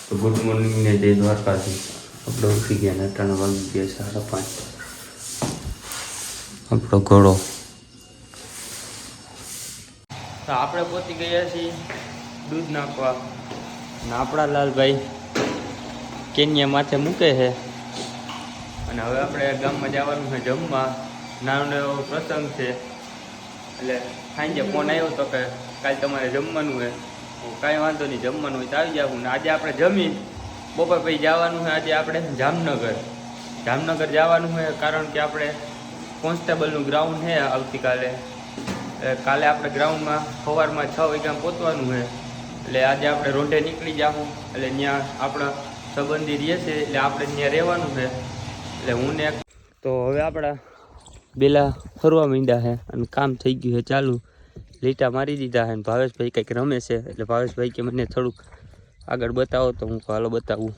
તો good morning ને જય દ્વારકાથી. આપણે ઉઠી ગયા ને 3 વાગી ગયા 5:30. આપણો ઘોડો તો આપણે પહોંચી ગયા છીએ દૂધ નાખવા અને આપણા લાલભાઈ કેન્યા માથે મૂકે છે. અને હવે આપણે ગામમાં જવાનું છે જમવા. નાનો એવો પ્રસંગ છે એટલે સાંજે ફોન આવ્યો તો કે કાલે તમારે જમવાનું છે. કાંઈ વાંધો નહીં, જમવાનું હોય તો આવી જાવું. ને આજે આપણે જમી બપોર પછી જવાનું છે. આજે આપણે જામનગર જવાનું છે કારણ કે આપણે કોન્સ્ટેબલનું ગ્રાઉન્ડ છે આવતીકાલે. કાલે આપણે ગ્રાઉન્ડમાં સવારમાં 6 વાગ્યામાં પહોંચવાનું છે. એટલે આજે આપણે રોંઢે નીકળી જાઉં. એટલે ત્યાં આપણા સંબંધી રહે છે એટલે આપણે ત્યાં રહેવાનું છે. એટલે હું ને તો હવે આપણા બેલા ફરવા માંડ્યા છે અને કામ થઈ ગયું છે ચાલુ. લીટા મારી દીધા છે અને ભાવેશભાઈ કંઈક રમે છે. એટલે ભાવેશભાઈ કે મને થોડુંક આગળ બતાવો તો હું હાલો બતાવું.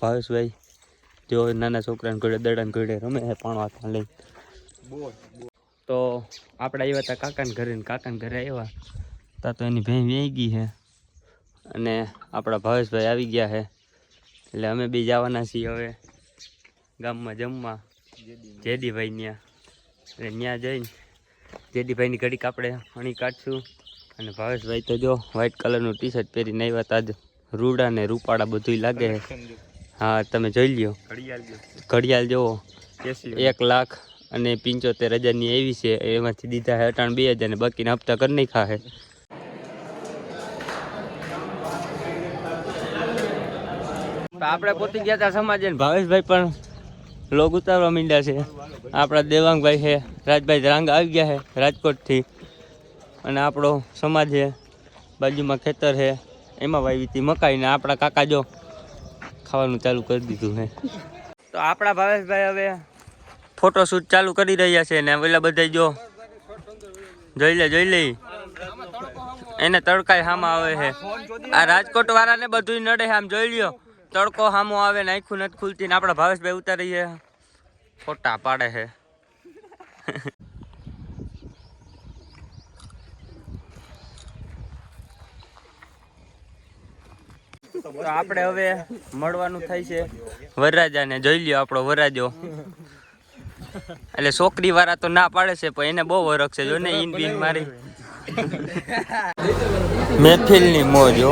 ભાવેશભાઈ જો નાના છોકરાને ઘોડે દડાને ઘોડે રમે છે પાણવા લઈ. તો આપણે આવ્યા હતા કાકાને ઘરે આવ્યા તા તો એની ભેં વેઈ ગઈ છે અને આપણા ભાવેશભાઈ આવી ગયા છે. એટલે અમે બી જવાના છીએ હવે ગામમાં જમવા જેદીભાઈ ત્યાં. એટલે ત્યાં જઈને જેદીભાઈની ઘડીક આપણે અણી કાઢશું. અને ભાવેશભાઈ તો જો વ્હાઈટ કલરનું ટી શર્ટ પહેરીને આવ્યા હતા. જ રૂડા ને રૂપાળા બધું લાગે છે. હા તમે જોઈ લ્યો ઘડિયાળ જુઓ 1,75,000ની એવી છે. એમાંથી દીધા છે 2,000 ને બાકીના હપ્તા કરી નાખ્યા છે. આપણે પહોંચી ગયા હતા સમાજે. ભાવેશભાઈ પણ લોગ ઉતારવા માંડ્યા છે. આપણા દેવાંગભાઈ છે, રાજભાઈ રાંગ આવી ગયા છે રાજકોટથી. અને આપણો સમાજ છે, બાજુમાં ખેતર છે એમાં વાવી હતી મકાઈ. ને આપણા કાકા જો ખાવાનું ચાલુ કરી દીધું છે. તો આપણા ભાવેશભાઈ હવે ફોટોશૂટ ચાલુ કરી રહ્યા છે. ને પેલા બધા જો જોઈ લે એને તડકાય હામાં આવે છે. આ રાજકોટ વાળાને બધું નડે છે. આમ જોઈ લ્યો તડકો હામો આવે ને આખું નથી ખુલતી. ને આપણા ભાવેશભાઈ ઉતારી છે ફોટા પાડે છે. તો આપણે હવે મળવાનું થાય છે વરરાજાને. જોઈ લ્યો આપણો વરરાજો. એટલે છોકરી વાળા તો ના પાડે છે પણ એને બહુ વરખ છે. જો ને ઈન બીન મારી મહેફિલની મોજો.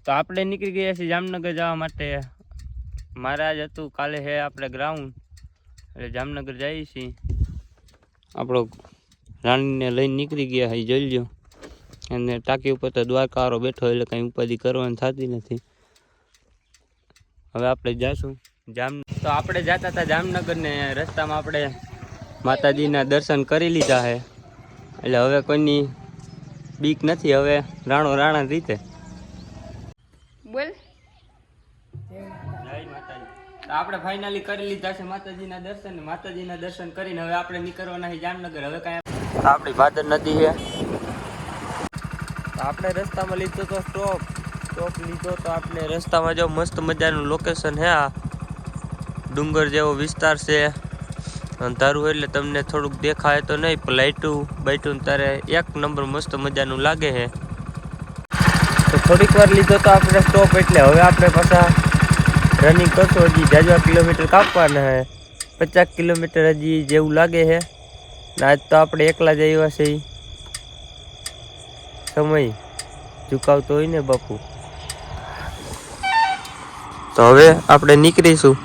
તો આપણે નીકળી ગયા છીએ જામનગર જવા માટે. મહારાજ હતું કાલે છે આપણે ગ્રાઉન્ડ. એટલે જામનગર જઈએ છીએ. આપણો રાણીને લઈને નીકળી ગયા છે જોઈ લ્યો. અને ટાંકી ઉપર તો દ્વારકાવાળો બેઠો એટલે કંઈ ઉપાધિ કરવાની થતી નથી. હવે આપણે જાશું તો આપણે જતા હતા જામનગર ને રસ્તામાં આપણે માતાજીના દર્શન કરી લીધા છે. એટલે હવે કોઈની બીક નથી. હવે રાણો રાણા રીતે બોલ જય માતાજી. આપણે ફાઇનલી કરી લીધા છે માતાજીના દર્શન. માતાજીના દર્શન કરીને હવે આપણે નીકળવાના છે જામનગર. હવે કાંઈ આપણી ભાદર નદી છે. આપણે રસ્તામાં લીધો તો સ્ટોપ લીધો તો આપણે રસ્તામાં જો મસ્ત મજાનું લોકેશન છે. આ ડુંગર જેવો વિસ્તાર છે અંધારું એટલે તમને થોડુંક દેખાય તો નહીં પણ લાઇટું તારે એક નંબર મસ્ત મજાનું લાગે છે. તો થોડીક વાર લીધો તો આપણે સ્ટોપ. એટલે હવે આપણે પાછા રનિંગ કરશો. હજી જાજવા કિલોમીટર કાપવાના છે. 50 કિલોમીટર હજી જેવું લાગે છે. આજ તો આપણે એકલા જ આવ્યા છે. સમય ઝુકાવતો હોય ને બાપુ. તો હવે આપણે નીકળીશું.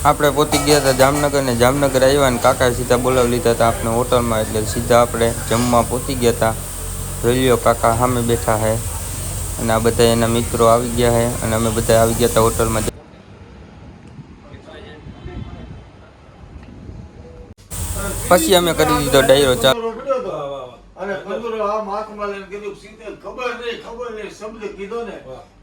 આપણે પહોંચી ગયા હતા જામનગર ને જામનગર આવ્યા ને કાકાએ સીધા બોલાવી લીધા હતા આપણે હોટલમાં. એટલે સીધા આપણે જમવા પહોંચી ગયા હતા. જોઈ લ્યો કાકા સામે બેઠા છે અને આ બધા એના મિત્રો આવી ગયા છે. અને અમે બધા આવી ગયા હતા હોટલમાં. પછી અમે કરી દીધો ડાયરો ચાલુ. અને 15 આ માથમાં લઈને કીધું સીધે ખબર નહીં શબ્દ કીધો ને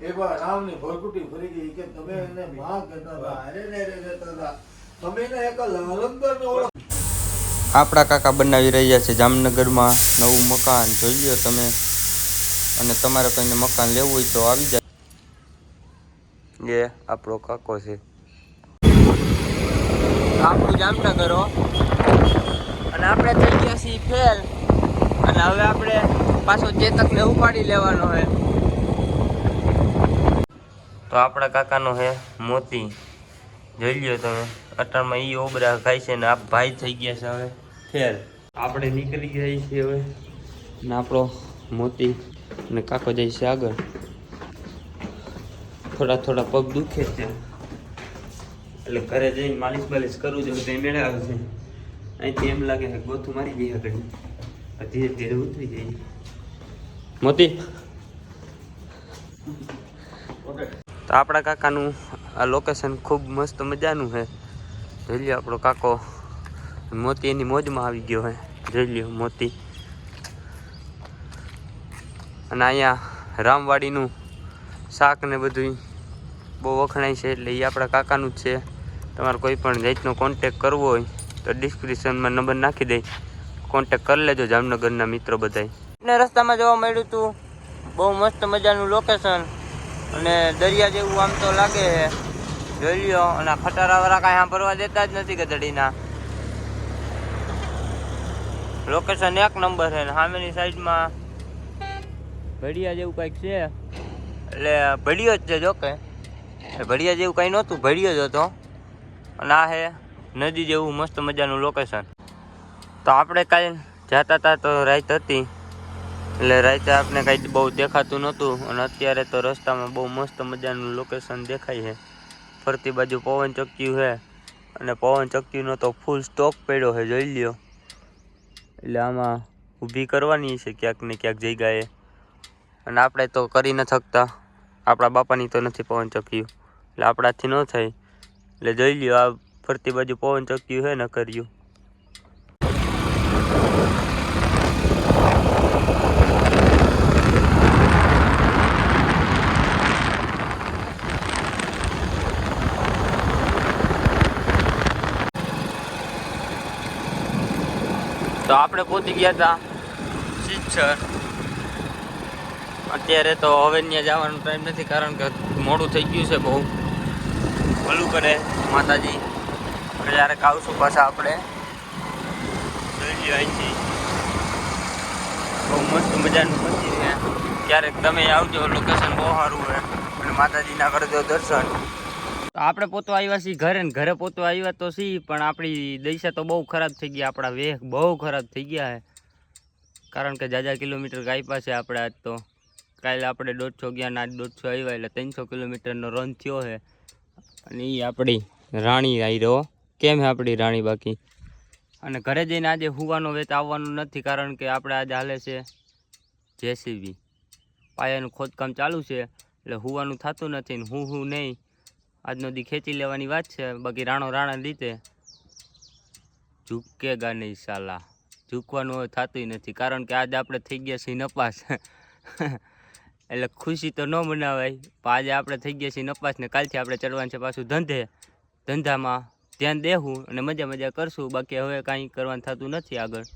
એકવાર રામની ભરકુટી ફરી ગઈ કે તમે એને માં કહેતા હતા, અરે રે કહેતા હતા, તમે એને એક લંગરનો ઓળખ. આપણા કાકા બનાવી રહ્યા છે જામનગરમાં નવું મકાન. જોઈ લ્યો તમે. અને તમારે કોઈને મકાન લેવું હોય તો આવી જાય. એ આપણો કાકો છે. આપણું જામનગર અને આપણે થઈ ગયા છીએ ફેલ. અને હવે આપણે પાછો ચેતકને ઉપાડી લેવાનો છે. તો આપણા કાકાનો હે મોતી, જોઈ લ્યો તમે. અટાણમાં ઈ ઓબરા ખાય છે ને આ ભાઈ થઈ ગયા છે હવે ફેલ. આપણે નીકળી ગયા છીએ હવે ને આપણો મોતી ને કાકો જાય છે આગળ. થોડા થોડા પગ દુખે છે એટલે ઘરે જઈને માલિશ બાલિશ કરવું જોઈએ તો મેળાવે છે. અહીંથી એમ લાગે છે ગોથું મારી જઈએ આગળ, ધીરે ધીરે ઉતરી જઈએ. મોતી તો આપણા કાકાનું આ લોકેશન ખૂબ મસ્ત મજાનું છે. જોઈ લ્યો આપણો કાકો મોતી એની મોજમાં આવી ગયો છે. જોઈ લ્યો મોતી. અને અહીંયા રામવાડીનું શાક ને બધું બહુ વખણાય છે એટલે એ આપણા કાકાનું જ છે. તમારે કોઈ પણ જાતનો કોન્ટેક કરવો હોય તો ડિસ્ક્રિપ્શનમાં નંબર નાખી દઈ, કોન્ટેક કરી લેજો. જામનગરના મિત્રો બધાય ને રસ્તામાં જોવા મળ્યું હતું બહુ મસ્ત મજાનું લોકેશન અને દરિયા જેવું આમ તો લાગે છે. જોઈ લ્યો. અને ખટારાવાળા કાંઈ સાંભળવા દેતા જ નથી ગધડીના. લોકેશન એક નંબર છે. સામેની સાઈડમાં ભડિયા જેવું કંઈક છે એટલે ભડિયો જ છે. જોકે ભડિયા જેવું કંઈ નહોતું, ભડિયો જ હતો. અને આ છે નદી જેવું મસ્ત મજાનું લોકેશન. તો આપણે કાલે જતા હતા તો રાત હતી એટલે રાતે આપણે કાંઈ બહુ દેખાતું નહોતું. અને અત્યારે તો રસ્તામાં બહુ મસ્ત મજાનું લોકેશન દેખાય છે. ફરતી બાજુ પવન ચક્યું છે અને પવન ચક્યુંનો તો ફૂલ સ્ટોપ પડ્યો છે. જોઈ લ્યો. એટલે આમાં ઊભી કરવાની છે ક્યાંક ને ક્યાંક જગ્યાએ. અને આપણે તો કરી ન શકતા, આપણા બાપાની તો નથી પવન ચક્યું એટલે આપણાથી ન થાય. એટલે જોઈ લ્યો આ ફરતી બાજુ પવન ચક્યું છે ન કર્યું. તો આપણે પહોંચી ગયા હતા સિદ્ધસર. અત્યારે તો હવે ત્યાં જવાનો ટાઈમ નથી કારણ કે મોડું થઈ ગયું છે બહુ. ભલું કરે માતાજી. ક્યારેક આવશું પાછા આપણે. જોઈ લ્યો અહીંથી બહુ મસ્ત મજાનું મંદિર છે. ક્યારેક તમે આવજો, લોકેશન બહુ સારું છે અને માતાજીના કરજો દર્શન. તો આપણે પોતવા આવ્યા છીએ ઘરે ને ઘરે પોતવા આવ્યા તો સી પણ આપણી દશા તો બહુ ખરાબ થઈ ગઈ. આપણા વેગ બહુ ખરાબ થઈ ગયા છે કારણ કે જાજા કિલોમીટર કાપ્યા છે આપણે. આજ તો કાલે આપણે 150 ગયા ને આજ 150 આવ્યા એટલે 300 કિલોમીટરનો રન થયો છે. અને એ આપણી રાણી આવી રહ્યો. કેમ છે આપણી રાણી બાકી? અને ઘરે જઈને આજે હુવાનો વેત આવવાનું નથી કારણ કે આપણે આજે હાલે છે જેસીબી. પાયાનું ખોદકામ ચાલુ છે એટલે હુવાનું થતું નથી ને હું નહીં. આજનો દી ખેંચી લેવાની વાત છે. બાકી રાણો રાણા રીતે ઝૂકેગા નહીં સાલા. ઝૂકવાનું હવે થતું નથી કારણ કે આજે આપણે થઈ ગયા છીએ નપાસ. એટલે ખુશી તો ન મનાવાય પણ આજે આપણે થઈ ગયા છીએ નપાસ ને કાલથી આપણે ચડવાનું છે પાછું ધંધે. ધંધામાં ધ્યાન દેવું અને મજા મજા કરશું. બાકી હવે કાંઈ કરવાનું થતું નથી આગળ.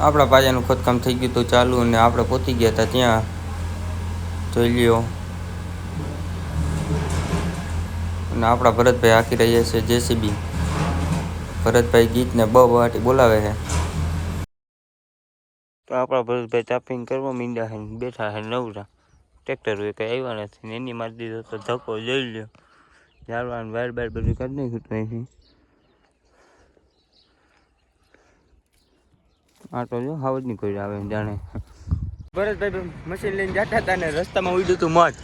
આપણા પાયાનું ખોદકામ થઈ ગયું તો ચાલુ અને આપણે પહોંચી ગયા હતા ત્યાં. જોઈ લ્યો. અને આપણા ભરતભાઈ હાંકી રહ્યા છે જેસીબી. ભરતભાઈ ગીતને બહાટી બોલાવે છે. તો આપણા ભરતભાઈ ચાપિંગ કરવા મીંડા છે, બેઠા છે નવરા. ટ્રેક્ટર હોય કંઈ આવ્યા નથી ને એની મારી દીધો તો ધક્કો. જોઈ લ્યો. ઝાડવાનું વાયર બાર બધું કાઢી નાખ્યું તો અહીંથી. આ તો જો હાવજ ની કોઈ આવે જાણે. ભરતભાઈ મશીન લઈને જતા હતા ને રસ્તામાં ઉડ્યું હતું મધ.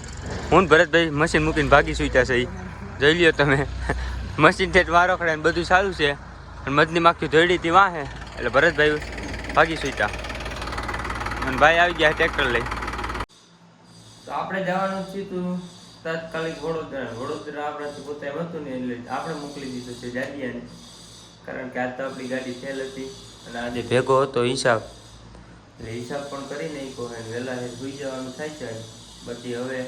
હું ભરતભાઈ મશીન મૂકીને ભાગી સુઈતા છે. જોઈ લ્યો તમે. મશીન ઠેઠ વારો ખડે ને બધું સારું છે અને મધની માખી ધોઈડી હતી વાહે એટલે ભરતભાઈ ભાગી સુઈતા અને ભાઈ આવી ગયા ટ્રેક્ટર લઈ. તો આપણે જવાનું થયું તાત્કાલિક વડોદરા. વડોદરા આપણાથી પોતે હતું ને એટલે આપણે મોકલી દીધું છે જાડિયાને કારણ કે આજ તો આપણી ગાડી ફેલ હતી અને આજે ભેગો હતો હિસાબ એટલે હિસાબ પણ કરી નાખ્યો અને વહેલા સુઈ જવાનું થાય છે. બાકી હવે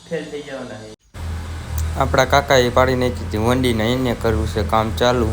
ફેલ થઈ જવાના છે. આપણા કાકાએ પાડી નાખી હતી વંડીને એને કરવું છે કામ ચાલુ.